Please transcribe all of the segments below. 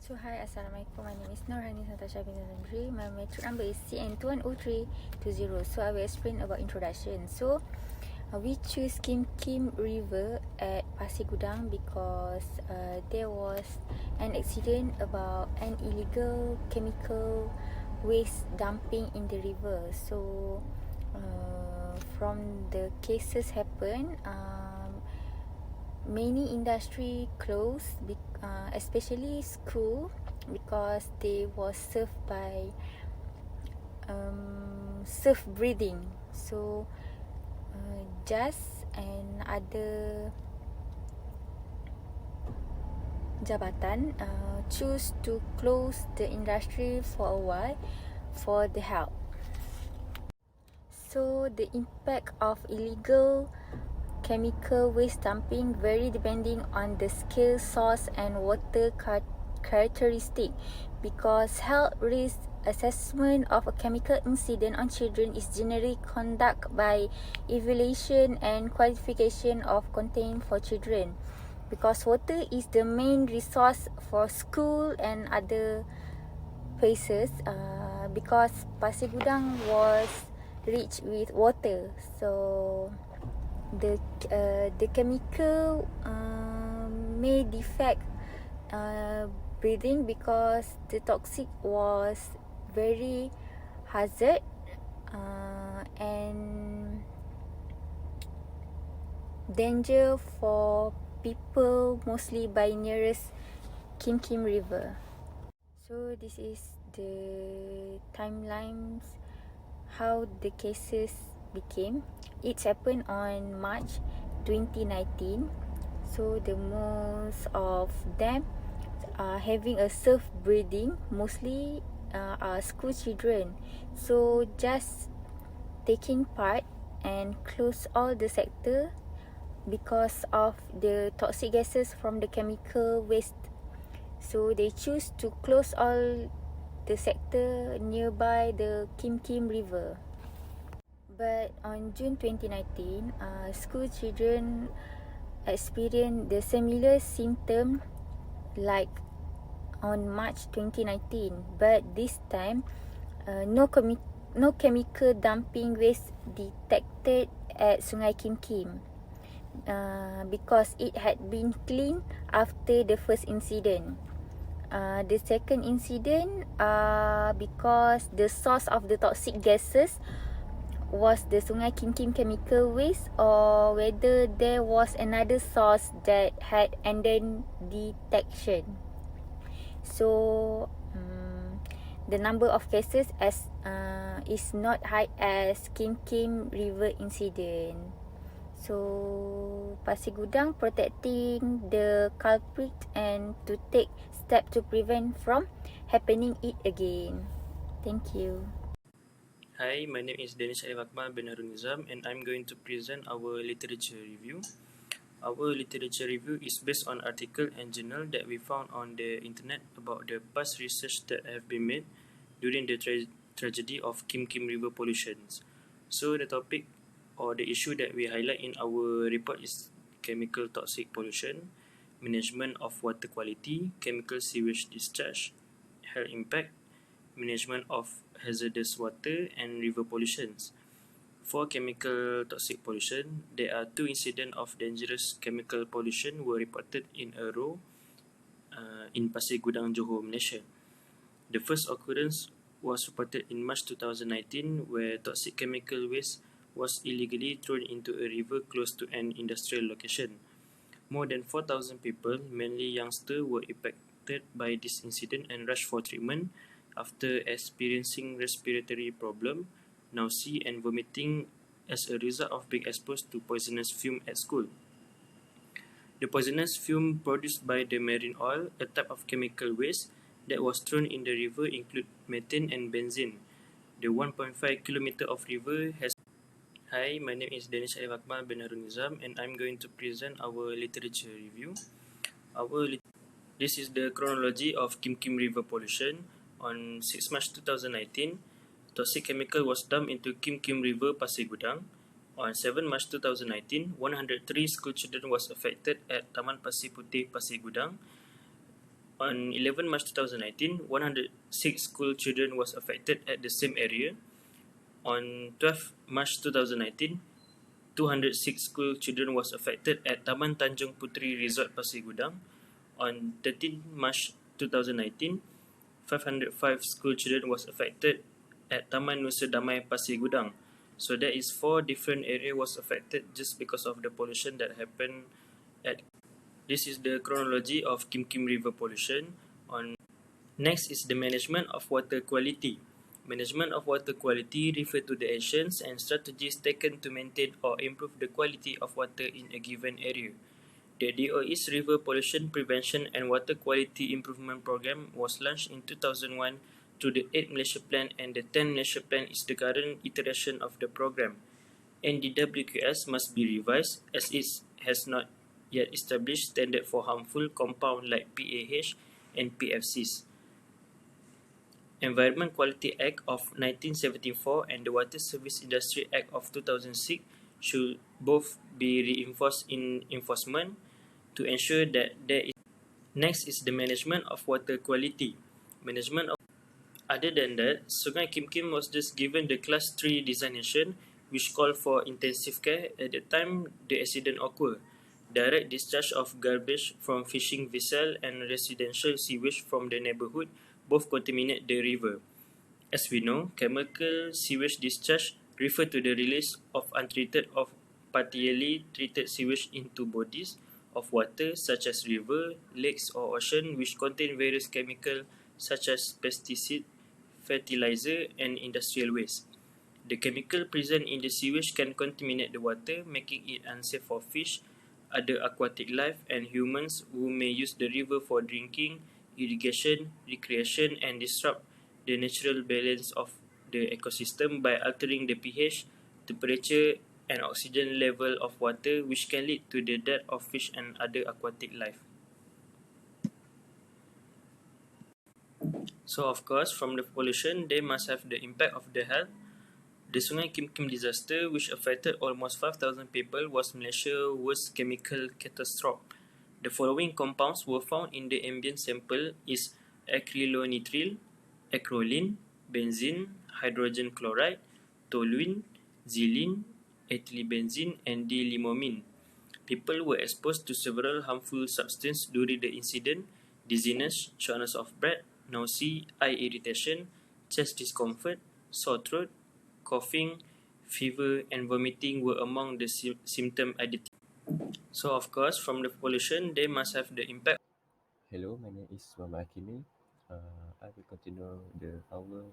So hi, Assalamualaikum. My name is Nurhani Natasha bin Zandri. My metric number is CN210320. So I will explain about introduction. So we choose Kim River at Pasir Gudang because there was an accident about an illegal chemical waste dumping in the river. So from the cases happen, many industry closed, especially school, because they was served by surf breathing. So JAS and other jabatan choose to close the industry for a while for the help. So the impact of illegal chemical waste dumping vary depending on the scale, source and water characteristic, because health risk assessment of a chemical incident on children is generally conducted by evaluation and qualification of content for children, because water is the main resource for school and other places, because Pasir Gudang was rich with water. So the chemical may defect breathing, because the toxic was very hazard and danger for people mostly by nearest Kim River. So this is the timelines how the cases became. It happened on March 2019. So the most of them are having a surf breathing, mostly are school children. So just taking part and close all the sector because of the toxic gases from the chemical waste. So they choose to close all the sector nearby the Kim River. But on June 2019, school children experienced the similar symptom like on March 2019. But this time, no chemical dumping waste detected at Sungai Kim, because it had been cleaned after the first incident. The second incident, because the source of the toxic gases was the Sungai Kim chemical waste, or whether there was another source that had ended detection. So the number of cases is not high as Kim River incident. So Pasir Gudang protecting the culprit and to take steps to prevent from happening it again. Thank you. Hi, my name is Danish Akmal bin Harun Nizam, and I'm going to present our literature review. Our literature review is based on article and journal that we found on the internet about the past research that have been made during the tragedy of Kim River pollutions. So the topic or the issue that we highlight in our report is chemical toxic pollution, management of water quality, chemical sewage discharge, health impact, management of hazardous water and river pollutions. For chemical toxic pollution, there are 2 incidents of dangerous chemical pollution were reported in a row in Pasir Gudang, Johor, Malaysia. The first occurrence was reported in March 2019, where toxic chemical waste was illegally thrown into a river close to an industrial location. More than 4,000 people, mainly youngsters, were impacted by this incident and rushed for treatment after experiencing respiratory problem, nausea and vomiting as a result of being exposed to poisonous fume at school. The poisonous fume produced by the marine oil, a type of chemical waste that was thrown in the river, include methane and benzene. The 1.5 km of river has. Hi, my name is Danish Akmal bin Harun Nizam, and I'm going to present our literature review. This is the chronology of Kim River pollution. On 6 March 2019, toxic chemical was dumped into Kim River, Pasir Gudang. On 7 March 2019, 103 school children was affected at Taman Pasir Putih, Pasir Gudang. On 11 March 2019, 106 school children was affected at the same area. On 12 March 2019, 206 school children was affected at Taman Tanjung Puteri Resort Pasir Gudang. On 13 March 2019, 505 school children was affected at Taman Nusa Damai Pasir Gudang. So that is 4 different areas was affected just because of the pollution that happened at. This is the chronology of Kim Kim River pollution. On Next is the management of water quality. Management of water quality refer to the actions and strategies taken to maintain or improve the quality of water in a given area. The DOE's River Pollution Prevention and Water Quality Improvement Program was launched in 2001 through the 8th Malaysia Plan, and the 10th Malaysia Plan is the current iteration of the program. NDWQS must be revised as it has not yet established standard for harmful compound like PAH and PFCs. Environment Quality Act of 1974 and the Water Service Industry Act of 2006 should both be reinforced in enforcement to ensure that there is. Next is the management of water quality. Management of Other than that, Sungai Kim Kim was just given the Class 3 designation, which called for intensive care at the time the accident occurred. Direct discharge of garbage from fishing vessel and residential sewage from the neighborhood both contaminate the river. As we know, chemical sewage discharge refer to the release of untreated or partially treated sewage into bodies of water such as river, lakes or ocean which contain various chemicals such as pesticide, fertilizer and industrial waste. The chemical present in the sewage can contaminate the water, making it unsafe for fish, other aquatic life and humans who may use the river for drinking, irrigation, recreation and disrupt the natural balance of the ecosystem by altering the pH, temperature and oxygen level of water, which can lead to the death of fish and other aquatic life. So of course, from the pollution, they must have the impact of the health. The Sungai Kim Kim disaster, which affected almost 5,000 people, was Malaysia's worst chemical catastrophe. The following compounds were found in the ambient sample is acrylonitrile, acrolein, benzene, hydrogen chloride, toluene, xylene, ethylbenzene, and D-limonene. People were exposed to several harmful substances during the incident: dizziness, shortness of breath, nausea, eye irritation, chest discomfort, sore throat, coughing, fever, and vomiting were among the symptom identified. So, of course, from the pollution, they must have the impact. Hello, my name is Mama Akimi. I will continue our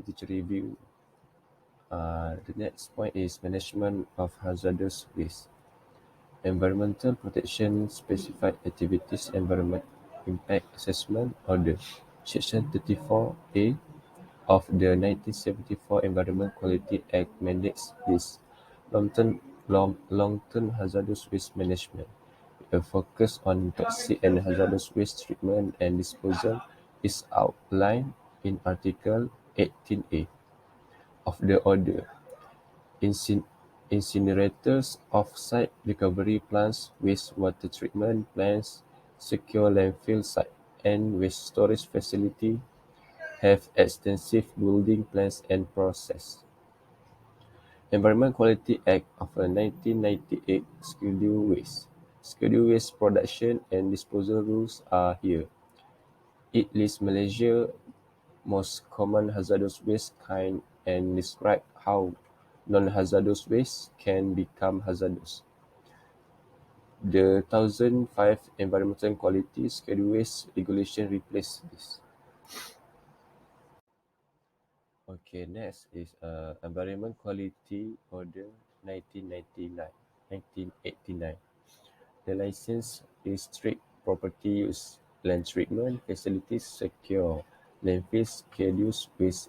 literature review. The next point is management of hazardous waste. Environmental Protection Specified Activities Environment Impact Assessment Order, Section 34A of the 1974 Environment Quality Act mandates this long-term hazardous waste management. A focus on toxic and hazardous waste treatment and disposal is outlined in Article 18A of the Order. Incinerators, off-site recovery plants, wastewater treatment plants, secure landfill site, and waste storage facility have extensive building plans and process. Environment Quality Act of 1998 Schedule Waste. Schedule waste production and disposal rules are here. It lists Malaysia's most common hazardous waste kind and describes how non-hazardous waste can become hazardous. The 2005 Environmental Quality Schedule Waste Regulation replaced this. Okay, next is Environment Quality Order 1989. The license restricts property use, land treatment facilities secure, landfills schedules with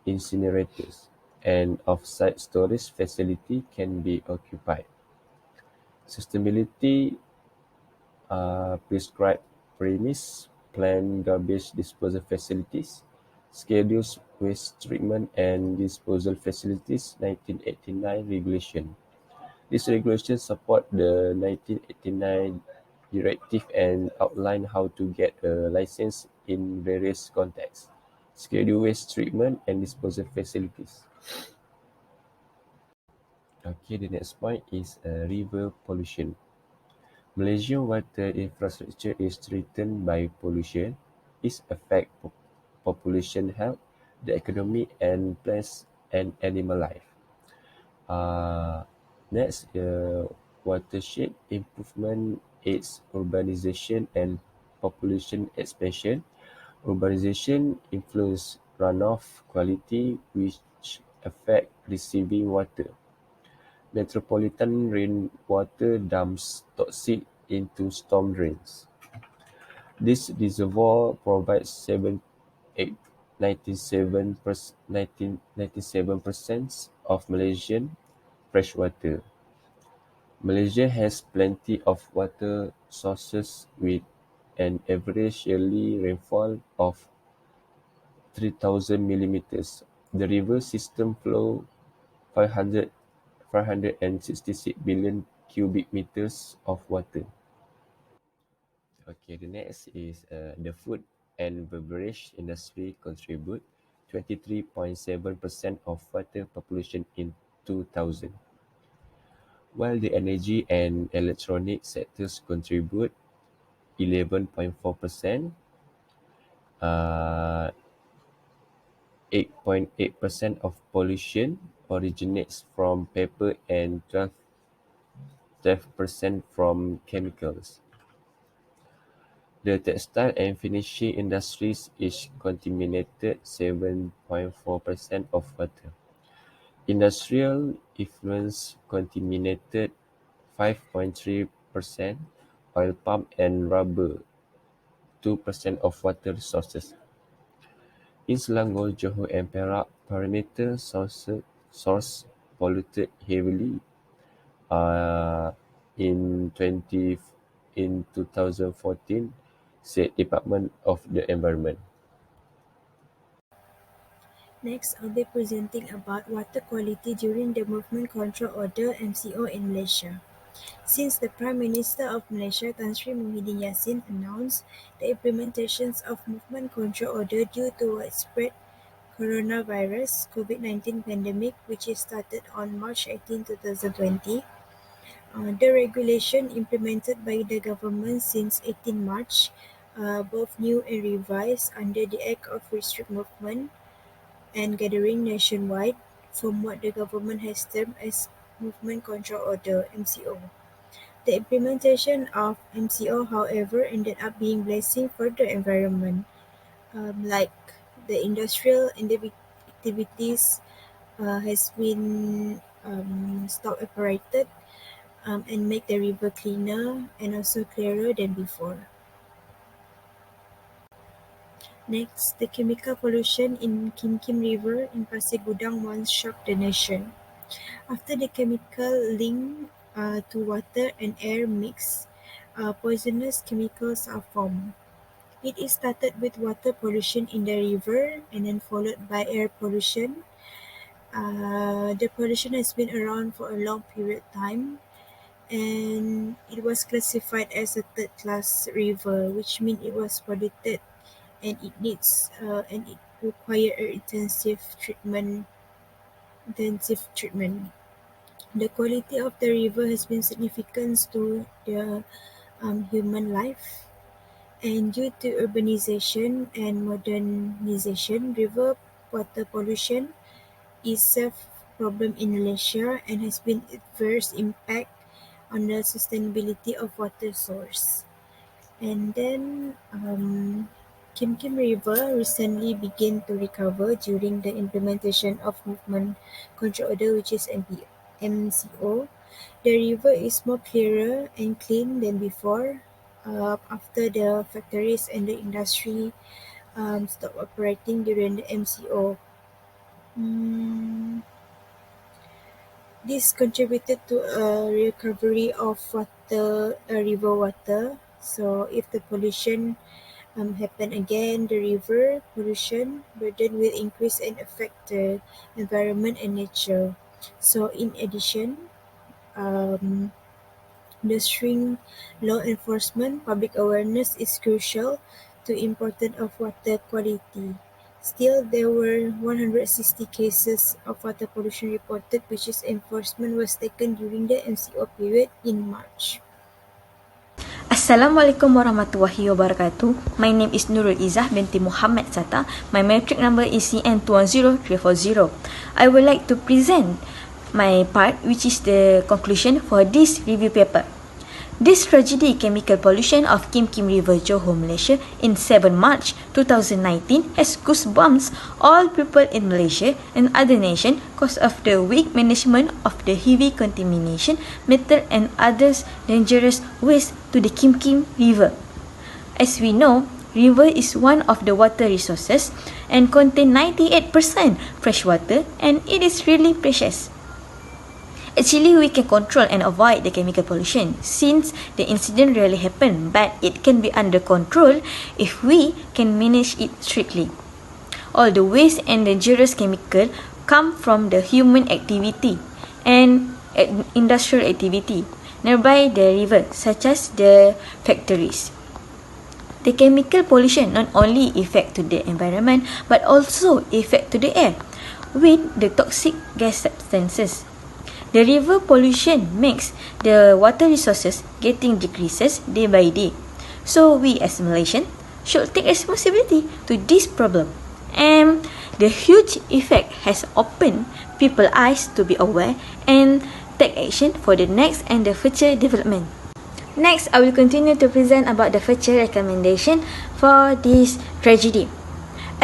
incinerators, and off-site storage facility can be occupied. Sustainability prescribed premise, plan garbage disposal facilities, schedules waste treatment and disposal facilities 1989 regulation. This regulation support the 1989 directive and outline how to get a license in various contexts, schedule waste treatment and disposal facilities. Okay, the next point is river pollution. Malaysian water infrastructure is threatened by pollution. It affects population health, the economy, and plants and animal life. Uh, Next, watershed improvement aids urbanization and population expansion. Urbanization influence runoff quality, which affect receiving water. Metropolitan rainwater dumps toxic into storm drains. This reservoir provides 97% of Malaysian freshwater. Malaysia has plenty of water sources with an average yearly rainfall of 3,000 millimeters. The river system flows 566 billion cubic meters of water. Okay, the next is the food and beverage industry contribute 23.7% of water population in 2000, while the energy and electronic sectors contribute 11.4%, 8.8% of pollution originates from paper and 12% from chemicals. The textile and finishing industries each contaminated 7.4% of water. Industrial effluents contaminated 5.3%, oil palm and rubber 2% of water sources. In Selangor, Johor and Perak, perimeter source polluted heavily uh, in 2014, said Department of the Environment. Next, I'll be presenting about water quality during the Movement Control Order (MCO) in Malaysia. Since the Prime Minister of Malaysia Tan Sri Muhyiddin Yassin announced the implementation of Movement Control Order due to widespread coronavirus (COVID-19) pandemic, which started on March 18, 2020, the regulation implemented by the government since 18 March, both new and revised under the Act of Restrict Movement and Gathering nationwide, from what the government has termed as Movement Control Order (MCO). The implementation of MCO, however, ended up being blessing for the environment, like the industrial activities has been stop operated, and make the river cleaner and also clearer than before. Next, the chemical pollution in Kim Kim River in Pasir Gudang once shocked the nation. After the chemical link to water and air mix, poisonous chemicals are formed. It is started with water pollution in the river and then followed by air pollution. The pollution has been around for a long period of time, and it was classified as a third-class river, which means it was polluted and it require a intensive treatment. The quality of the river has been significant to the human life, and due to urbanization and modernization, river water pollution is a problem in Malaysia and has been adverse impact on the sustainability of water source. And then Kim Kim River recently began to recover during the implementation of Movement Control Order, which is MCO. The river is more clearer and clean than before, after the factories and the industry stopped operating during the MCO. Mm, this contributed to a recovery of river water. So if the pollution happen again, the river pollution burden will increase and affect the environment and nature. So in addition, um, industry, law enforcement, public awareness is crucial to importance of water quality. Still, there were 160 cases of water pollution reported, which is enforcement was taken during the MCO period in March. Assalamualaikum warahmatullahi wabarakatuh. My name is Nurul Izzah binti Muhammad Sata. My metric number is CN210340. I would like to present my part, which is the conclusion for this review paper. This tragedy, chemical pollution of Kim Kim River, Johor, Malaysia in 7 March 2019 has goosebumps all people in Malaysia and other nations cause of the weak management of the heavy contamination, metal and others dangerous waste to the Kim Kim River. As we know, river is one of the water resources and contain 98% fresh water, and it is really precious. Actually, we can control and avoid the chemical pollution since the incident rarely happen, but it can be under control if we can manage it strictly. All the waste and dangerous chemical come from the human activity and industrial activity nearby the river, such as the factories. The chemical pollution not only affect to the environment but also affect to the air with the toxic gas substances. The river pollution makes the water resources getting decreases day by day. So we as Malaysians should take responsibility to this problem. And the huge effect has opened people's eyes to be aware and take action for the next and the future development. Next, I will continue to present about the future recommendation for this tragedy.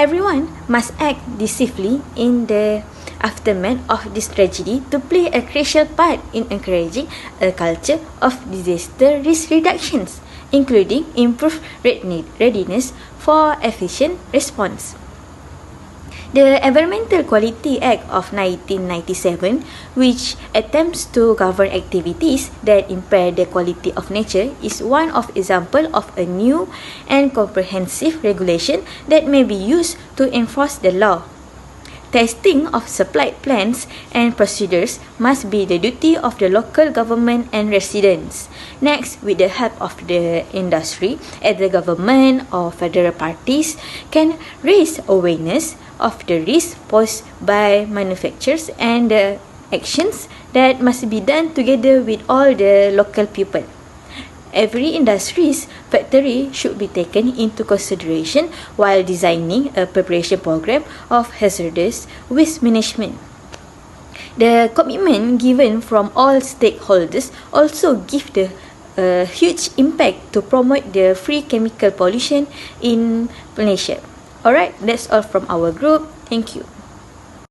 Everyone must act decisively in the aftermath of this tragedy to play a crucial part in encouraging a culture of disaster risk reductions, including improved readiness for efficient response. The Environmental Quality Act of 1997, which attempts to govern activities that impair the quality of nature, is one of example of a new and comprehensive regulation that may be used to enforce the law. Testing of supply plans and procedures must be the duty of the local government and residents. Next, with the help of the industry, the government or federal parties can raise awareness of the risk posed by manufacturers and the actions that must be done together with all the local people. Every industry's factory should be taken into consideration while designing a preparation program of hazardous waste management. The commitment given from all stakeholders also give the huge impact to promote the free chemical pollution in Malaysia. Alright, that's all from our group. Thank you.